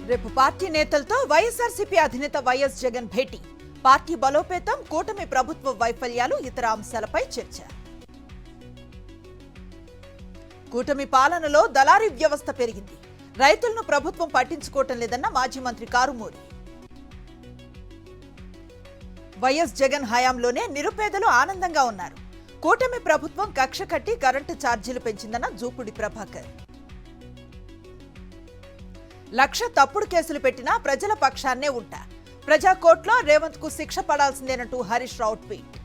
రేపు పార్టీ నేతలతో వైఎస్ఆర్సీపీ అధినేత వైఎస్ జగన్ భేటీ. పార్టీ బలోపేతం, కూటమి ప్రభుత్వ వైఫల్యాలు, ఇతర అంశాలపై చర్చ. కూటమి పాలనలో దళారీ వ్యవస్థ పెరిగింది. రైతులను ప్రభుత్వం పట్టించుకోవటం లేదన్న మాజీ మంత్రి కారుమూరి. వైఎస్ జగన్ హయాంలోనే నిరుపేదలు ఆనందంగా ఉన్నారు. కూటమి ప్రభుత్వం కక్ష కట్టి కరెంటు ఛార్జీలు పెంచిందన్న జూపుడి ప్రభాకర్. 1,00,000 తప్పుడు కేసులు పెట్టినా ప్రజల పక్షాన్నే ఉంటా. ప్రజా కోర్టులో రేవంత్ కు శిక్ష పడాల్సిందేనంటూ హరీష్ రావు ట్వీట్.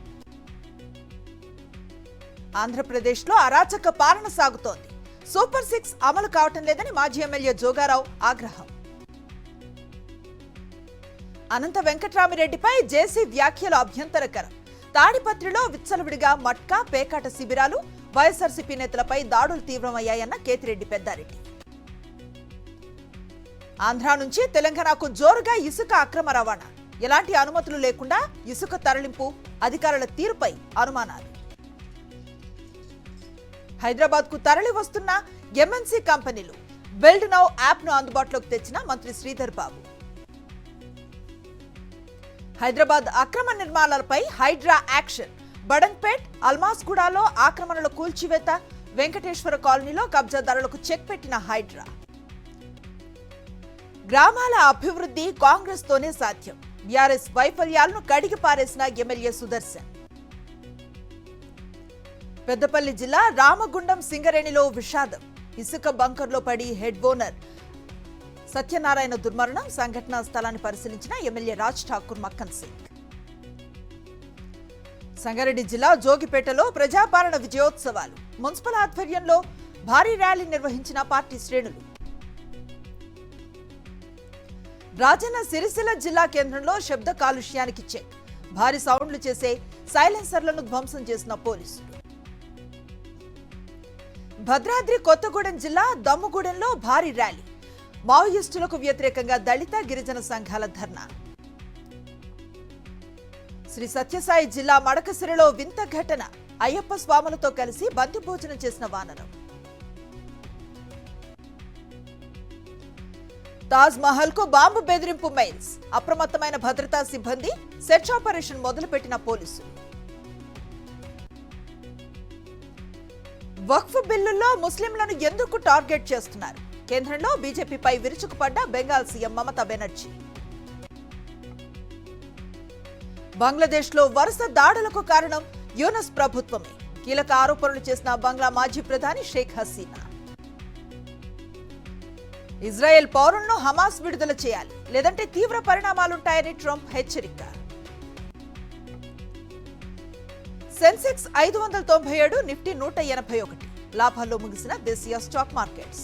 ఆంధ్రప్రదేశ్ లో అరాచక పాలన సాగుతోంది. సూపర్ 6 అమలు కావటం లేదని మాజీ ఎమ్మెల్యే జోగారావు ఆగ్రహం. అనంత వెంకట్రామిరెడ్డిపై జేసీ వ్యాఖ్యలు అభ్యంతరకరం. తాడిపత్రిలో విచ్చలవిడిగా మట్కా, పేకాట శిబిరాలు, వైఎస్ఆర్సీపీ నేతలపై దాడులు తీవ్రమయ్యాయన్న కేతిరెడ్డి పెద్దారెడ్డి. ఆంధ్ర నుంచి తెలంగాణకు జోరుగా ఇసుక అక్రమ రవాణా. ఎలాంటి అనుమతులు లేకుండా ఇసుక తరలింపు, అధికారుల తీరుపై అనుమానాలు. హైదరాబాద్ కు తరలి వస్తున్న ఎంఎన్సీ కంపెనీలు. బిల్డ్ నౌ యాప్ ను అందుబాటులోకి తెచ్చిన మంత్రి శ్రీధర్ బాబు. హైదరాబాద్ అక్రమ నిర్మాణాలపై హైడ్రా యాక్షన్. బడంగ్పేట్, అల్మాస్గూడలో ఆక్రమణల కూల్చివేత. వెంకటేశ్వర కాలనీలో కబ్జాదారులకు చెక్ పెట్టిన హైడ్రా. గ్రామాల అభివృద్ధి కాంగ్రెస్ తోనే సాధ్యం. బీఆర్ఎస్ వైఫల్యాలను కడిగి పారేసిన ఎమ్మెల్యే సుదర్శన్. పెద్దపల్లి జిల్లా రామగుండం సింగరేణిలో విషాదం. ఇసుక బంకర్లో పడి హెడ్ ఓనర్ సత్యనారాయణ దుర్మరణం. సంఘటనా స్థలాన్ని పరిశీలించిన ఎమ్మెల్యే రాజ్ ఠాకూర్ మక్కన్ సింగ్. సంగారెడ్డి జిల్లా జోగిపేటలో ప్రజాపాలన విజయోత్సవాలు. మున్సిపల్ ఆధ్వర్యంలో భారీ ర్యాలీ నిర్వహించిన పార్టీ శ్రేణులు. రాజన్న సిరిసిల్ల జిల్లా కేంద్రంలో శబ్ద కాలుష్యానికి చెక్. భారీ సౌండ్లు చేసే సైలెన్సర్లను ధ్వంసం చేసిన పోలీసులు. భద్రాద్రి కొత్తగూడెం జిల్లా దమ్ముగూడెంలో భారీ ర్యాలీ. మావోయిస్టులకు వ్యతిరేకంగా దళిత, గిరిజన సంఘాల ధర్నా. శ్రీ సత్యసాయి జిల్లా మడకసిరిలో వింత ఘటన. అయ్యప్ప స్వాములతో కలిసి బంతి భోజనం చేసిన వానరం. తాజ్ మహల్ కు బాంబు బెదిరింపు మెయిల్స్. అప్రమత్తమైన భద్రతా సిబ్బంది సెర్చ్ ఆపరేషన్ మొదలుపెట్టిన పోలీసులు. వక్ఫ్ బిల్లుల్లో ముస్లింలను ఎందుకు టార్గెట్ చేస్తున్నారు? కేంద్రంలో బీజేపీపై విరుచుకుపడ్డ బెంగాల్ సీఎం మమతా బెనర్జీ. బంగ్లాదేశ్ లో వరుస దాడులకు కారణం యూనస్ ప్రభుత్వమే. కీలక ఆరోపణలు చేసిన బంగ్లా మాజీ ప్రధాని షేక్ హసీనా. ఇజ్రాయెల్ పౌరులను హమాస్ విడుదల చేయాలి, లేదంటే తీవ్ర పరిణామాలుంటాయని ట్రంప్ హెచ్చరిక. సెన్సెక్స్ 597, నిఫ్టీ 181. లాభాల్లో ముగిసిన దేశీయ స్టాక్ మార్కెట్స్.